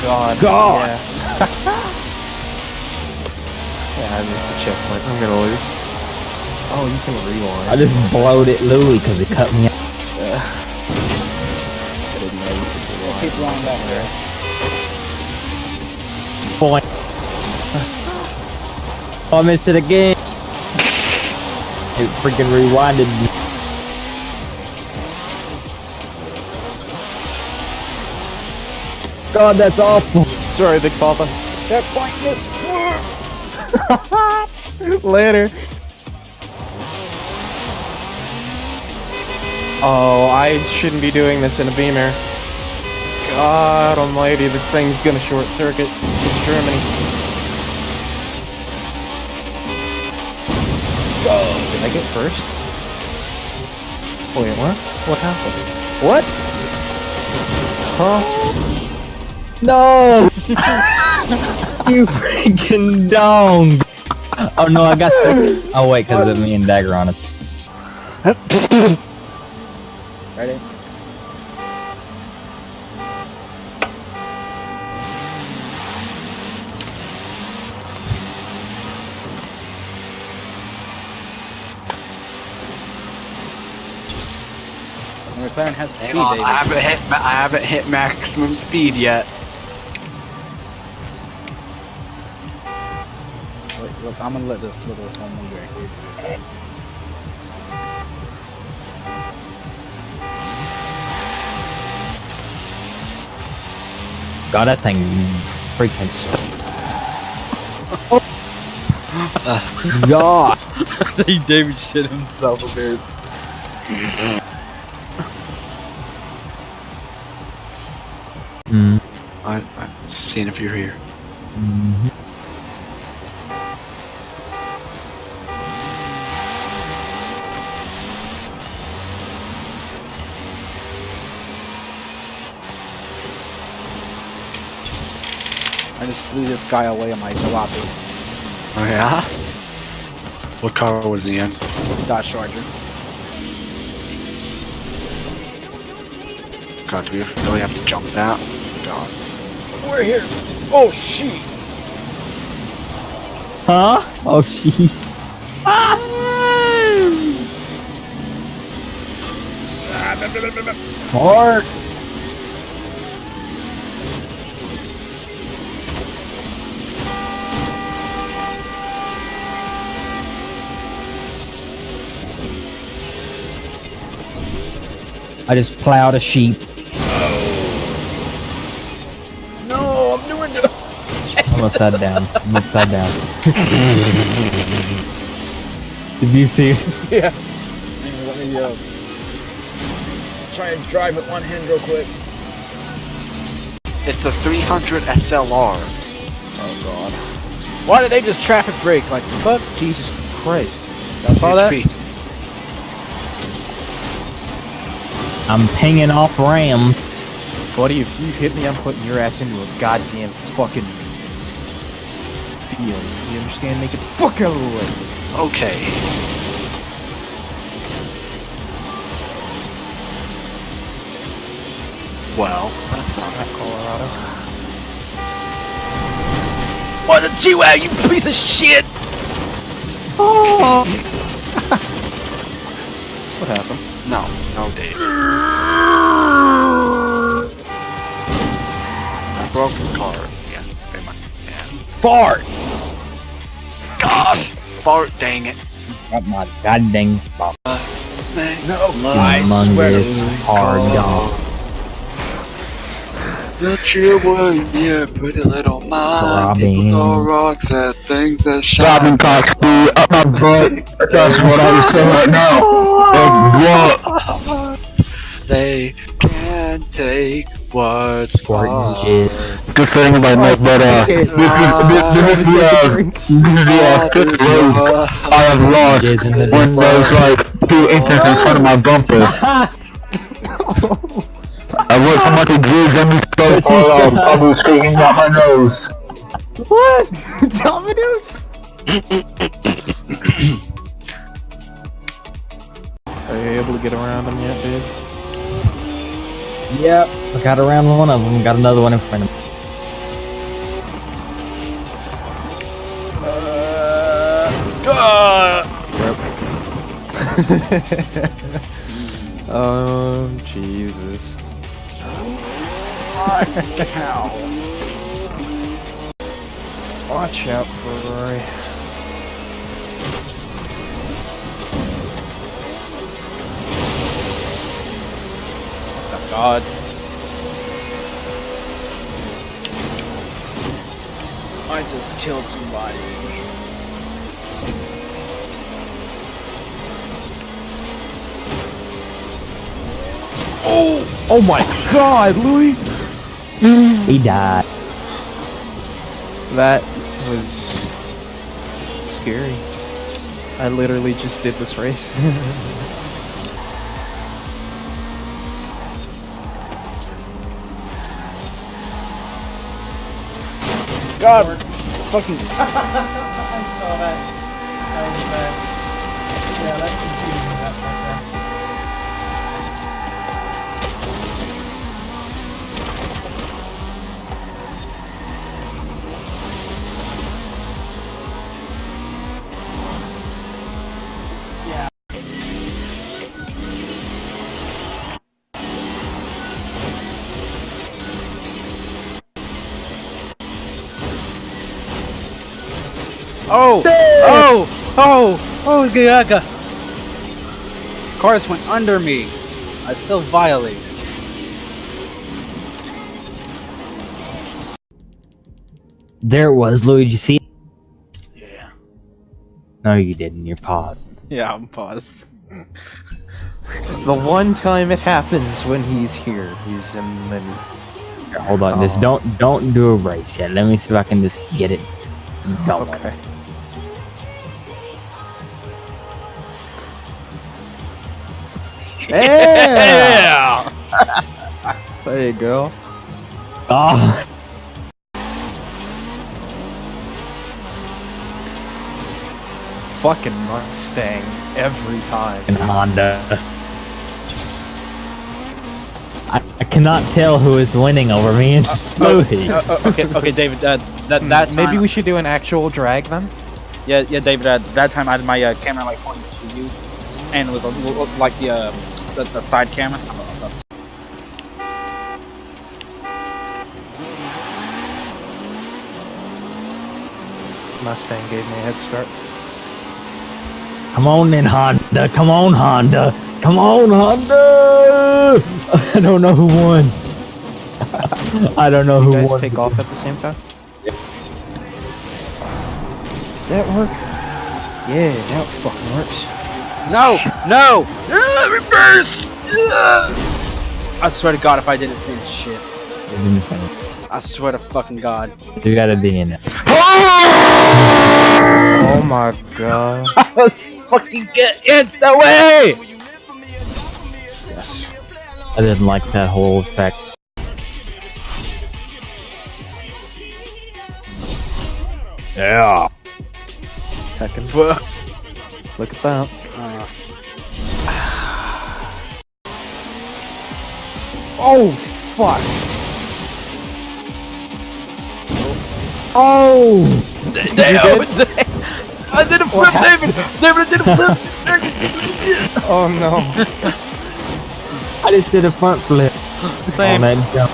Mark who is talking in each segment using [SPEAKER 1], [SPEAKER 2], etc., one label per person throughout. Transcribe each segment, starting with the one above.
[SPEAKER 1] God.
[SPEAKER 2] God.
[SPEAKER 1] Yeah. Yeah, I missed the checkpoint. I'm gonna lose. Oh, you can rewind.
[SPEAKER 2] I just blowed it Louie because it cut me out.
[SPEAKER 1] I didn't know you could rewind.
[SPEAKER 3] Keep rolling back there.
[SPEAKER 2] Point. Oh, I missed it again. It freaking rewinded me. God, that's awful.
[SPEAKER 1] Sorry, Big Papa.
[SPEAKER 3] Checkpoint this.
[SPEAKER 1] Later. Oh, I shouldn't be doing this in a Beamer. God almighty, this thing's gonna short circuit. It's Germany. Go! Did I get first? Wait, what? What happened? What? Huh?
[SPEAKER 2] No! You freaking dong! Oh no, I got second. Oh wait, because of me and Dagger on it.
[SPEAKER 3] Ready? McLaren has speed,
[SPEAKER 4] Hang on,
[SPEAKER 3] David.
[SPEAKER 4] I haven't hit maximum speed yet.
[SPEAKER 3] Look, I'm gonna let this little homie right here.
[SPEAKER 2] God, that thing freaking God.
[SPEAKER 4] I think David shit himself a bit. I'm seeing if you're here.
[SPEAKER 3] I just blew this guy away on my jalopy.
[SPEAKER 4] Oh yeah? What car was he in?
[SPEAKER 3] Dodge Charger.
[SPEAKER 4] God, do we really have to jump that? God.
[SPEAKER 3] We're here. Oh shit.
[SPEAKER 2] Huh? Oh shit. Fart. I just plowed a sheep.
[SPEAKER 3] No, I'm doing it.
[SPEAKER 2] I'm upside down. I'm upside down. Did you see?
[SPEAKER 3] Yeah. Let me try and drive with one hand real quick.
[SPEAKER 4] It's a 300 SLR.
[SPEAKER 1] Oh god.
[SPEAKER 3] Why did they just traffic brake? Like, fuck?
[SPEAKER 1] Jesus Christ.
[SPEAKER 3] I saw that.
[SPEAKER 4] HP.
[SPEAKER 2] I'm pinging off Ram.
[SPEAKER 1] Buddy, if you hit me, I'm putting your ass into a goddamn fucking field. You understand? Make it the fuck out of the way.
[SPEAKER 4] Okay. Well, that's not
[SPEAKER 1] Not Colorado.
[SPEAKER 3] What's a G-Wag, you piece of shit?
[SPEAKER 2] Oh.
[SPEAKER 1] What happened?
[SPEAKER 4] no, Dave. A broken car. Yeah, very much. Yeah.
[SPEAKER 2] Fart.
[SPEAKER 4] God, fart, dang it.
[SPEAKER 2] Got my goddamn
[SPEAKER 4] No,
[SPEAKER 2] humongous hard dog.
[SPEAKER 4] Don't you worry, yeah, pretty little mind. People throw rocks at things that shine.
[SPEAKER 5] Driving cocks be up my butt. That's what I was saying right now. What?
[SPEAKER 4] They can't take what's
[SPEAKER 2] Oranges.
[SPEAKER 5] Good for anybody knows, but this is the fifth road I have lost when there's like 2 inches in front of my bumper. I worked so much juice and me so I was sticking out my nose.
[SPEAKER 1] What? Dominoes? Are you able to get around them yet, dude?
[SPEAKER 2] Yep. I got around one of them. Got another one in front of me.
[SPEAKER 1] Oh, Jesus.
[SPEAKER 3] Ow.
[SPEAKER 1] Watch out, Ferrari.
[SPEAKER 3] Oh, God. I just killed somebody.
[SPEAKER 1] Oh my God, Louis!
[SPEAKER 2] He died.
[SPEAKER 1] That was scary. I literally just did this race.
[SPEAKER 3] God, fucking.
[SPEAKER 6] I saw that. That was bad. Yeah, that's confusing. That part there. Yeah.
[SPEAKER 3] Oh! Oh, Gaga! Cars went under me. I feel violated.
[SPEAKER 2] There it was, Louis. Did you see it?
[SPEAKER 3] Yeah.
[SPEAKER 2] No, you didn't. You're paused.
[SPEAKER 3] Yeah, I'm paused.
[SPEAKER 1] The one time it happens when he's here, he's in the.
[SPEAKER 2] Here, hold on. Just don't do a race yet. Let me see if I can just get it going.
[SPEAKER 1] Okay. Yeah! There you go.
[SPEAKER 2] Oh,
[SPEAKER 1] Fucking Mustang every time.
[SPEAKER 2] and Honda. I cannot tell who is winning over me and Louis.
[SPEAKER 3] Okay, David. That time.
[SPEAKER 1] Maybe we should do an actual drag then.
[SPEAKER 3] Yeah, David. That time I had my camera like pointing to you, and it was like the side camera.
[SPEAKER 1] Mustang gave me a head start.
[SPEAKER 2] Come on then, Honda. Come on, Honda. Come on, Honda. I don't know who won. I don't know
[SPEAKER 1] You
[SPEAKER 2] who
[SPEAKER 1] guys
[SPEAKER 2] won.
[SPEAKER 1] take off at the same time? Does that work? Yeah, now it fucking works.
[SPEAKER 3] No! Reverse! I swear to God, if I didn't finish shit. I swear to fucking God.
[SPEAKER 2] You gotta be in it.
[SPEAKER 1] Oh my God.
[SPEAKER 3] Let's fucking get in the way!
[SPEAKER 1] Yes.
[SPEAKER 2] I didn't like that whole effect. Yeah.
[SPEAKER 1] Heckin' fuck. Look at that. Oh, fuck.
[SPEAKER 2] Oh!
[SPEAKER 3] I did a flip, David! David, I did a flip!
[SPEAKER 1] Oh no.
[SPEAKER 2] I just did a front flip.
[SPEAKER 3] Same.
[SPEAKER 2] On that jump.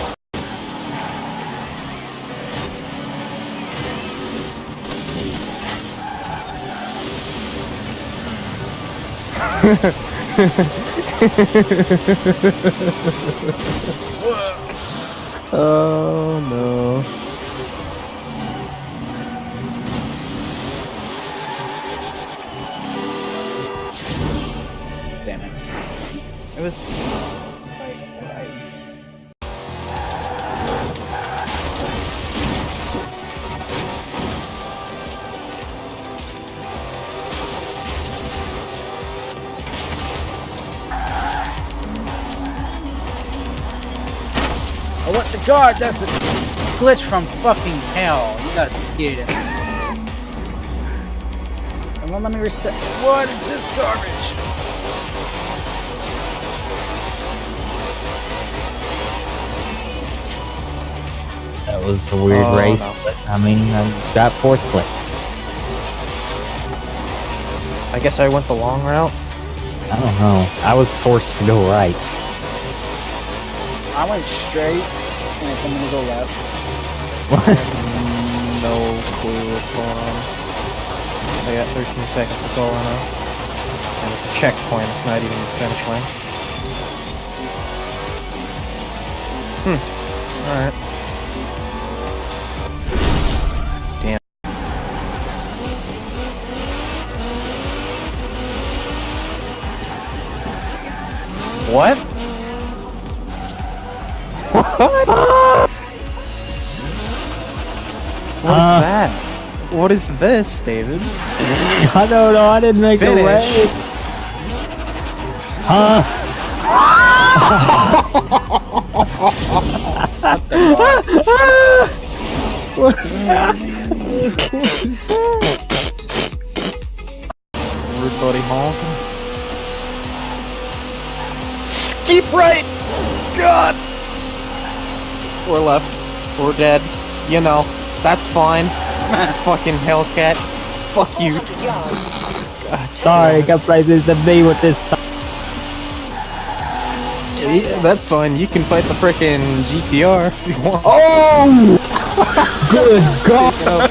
[SPEAKER 1] Oh no.
[SPEAKER 3] Damn it. It was... Oh, what the God? That's a glitch from fucking hell. You gotta be kidding me. Come on, let me reset. What is this garbage?
[SPEAKER 2] That was a weird
[SPEAKER 1] Oh,
[SPEAKER 2] race.
[SPEAKER 1] no.
[SPEAKER 2] But, I mean, I got fourth place.
[SPEAKER 1] I guess I went the long route.
[SPEAKER 2] I don't know. I was forced to go right.
[SPEAKER 3] I went straight, and if I'm gonna go left.
[SPEAKER 2] What?
[SPEAKER 1] No clue what's going on. I got 13 seconds, that's all I know. And it's a checkpoint, it's not even the finish line. Alright. Damn. What? What? What is that? What is this, David?
[SPEAKER 2] I don't know. I didn't make a
[SPEAKER 1] Finish.
[SPEAKER 2] race. Huh?
[SPEAKER 1] Everybody honking. Keep right! God! Or left. Or dead. You know, that's fine. Fucking Hellcat. Fuck you.
[SPEAKER 2] Sorry, got places to be with this.
[SPEAKER 1] Yeah, that's fine. You can fight the frickin' GTR if you want.
[SPEAKER 2] Oh! Good God!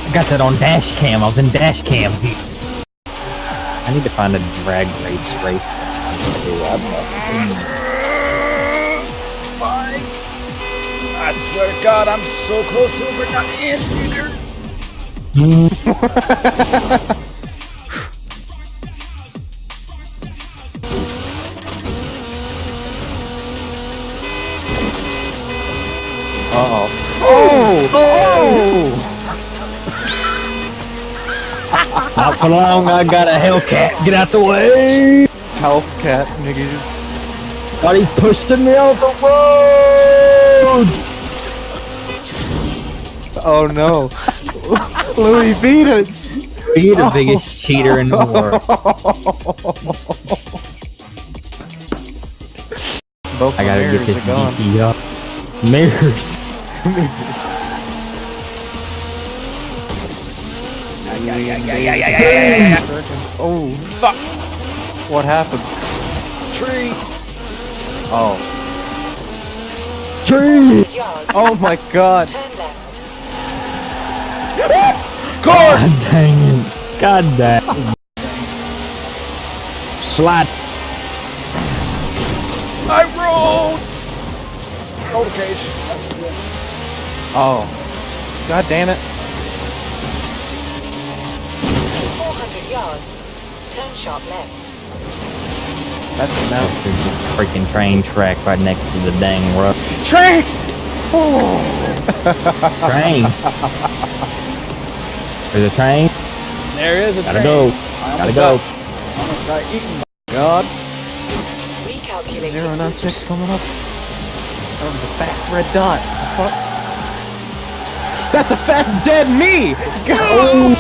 [SPEAKER 2] I got that on Dashcam. I was in Dashcam. I need to find a drag race.
[SPEAKER 3] Fine. I swear to God, I'm so close to it, but not in, dude.
[SPEAKER 1] Uh-oh. Oh!
[SPEAKER 2] Not for long. I got a Hellcat. Get out the way!
[SPEAKER 1] Health cat, niggas.
[SPEAKER 2] God, he pushed me out the road!
[SPEAKER 1] Oh no. Louis beat us!
[SPEAKER 2] You're the biggest cheater in the world.
[SPEAKER 1] Both
[SPEAKER 2] I gotta get this
[SPEAKER 1] gone.
[SPEAKER 2] GT up. Mirrors.
[SPEAKER 1] Oh, fuck! What happened?
[SPEAKER 3] Tree.
[SPEAKER 1] Oh.
[SPEAKER 2] Tree!
[SPEAKER 1] Oh my god.
[SPEAKER 2] God dang it. God damn. Slide.
[SPEAKER 3] I rolled. Roll the cage. That's good.
[SPEAKER 1] Oh. God damn it.
[SPEAKER 7] 400 yards. Turn sharp left.
[SPEAKER 1] That's enough.
[SPEAKER 2] There's a freaking train track right next to the dang road.
[SPEAKER 3] Train.
[SPEAKER 2] Train. There's a train.
[SPEAKER 3] There is a
[SPEAKER 2] Gotta
[SPEAKER 3] train.
[SPEAKER 2] go.
[SPEAKER 3] I
[SPEAKER 2] Gotta
[SPEAKER 3] almost
[SPEAKER 2] go.
[SPEAKER 3] Almost got eaten.
[SPEAKER 1] God.
[SPEAKER 7] Recalculating.
[SPEAKER 1] 096 coming up. That was a fast red dot. The fuck? That's a fast dead me! Oh,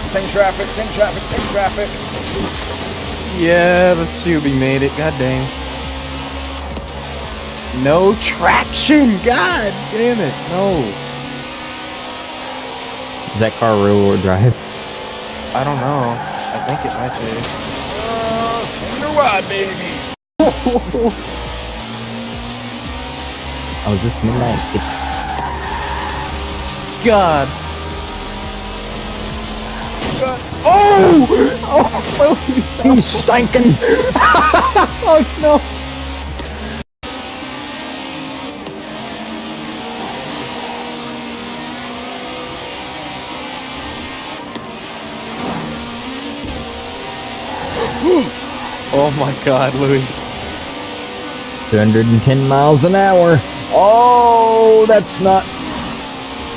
[SPEAKER 3] Same traffic. Same traffic. Same traffic.
[SPEAKER 1] yeah, the Subi made it. God dang. No traction! God damn it. No.
[SPEAKER 2] Is that car rear-wheel drive?
[SPEAKER 1] I don't know. I think it might be.
[SPEAKER 3] Wonder why, baby.
[SPEAKER 2] Oh, is this midnight?
[SPEAKER 1] God. Oh! Oh!
[SPEAKER 2] He's stinking!
[SPEAKER 1] Oh no! Oh my god, Louis.
[SPEAKER 2] 210 miles an hour. Oh, that's not.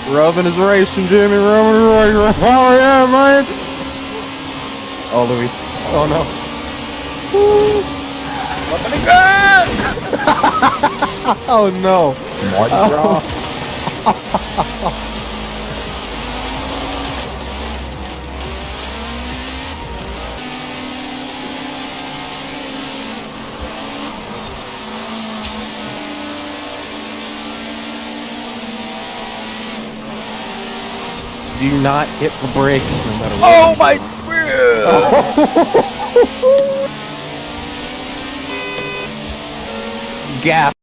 [SPEAKER 1] Rubbing is racing, Jimmy. Rubbing is racing. Oh yeah, man. Oh, Louis. Oh no.
[SPEAKER 3] Nothing good.
[SPEAKER 1] Oh no.
[SPEAKER 2] Mardi Gras.
[SPEAKER 1] Do not hit the brakes no matter what.
[SPEAKER 3] Oh
[SPEAKER 1] you
[SPEAKER 3] my!
[SPEAKER 1] do. Gap.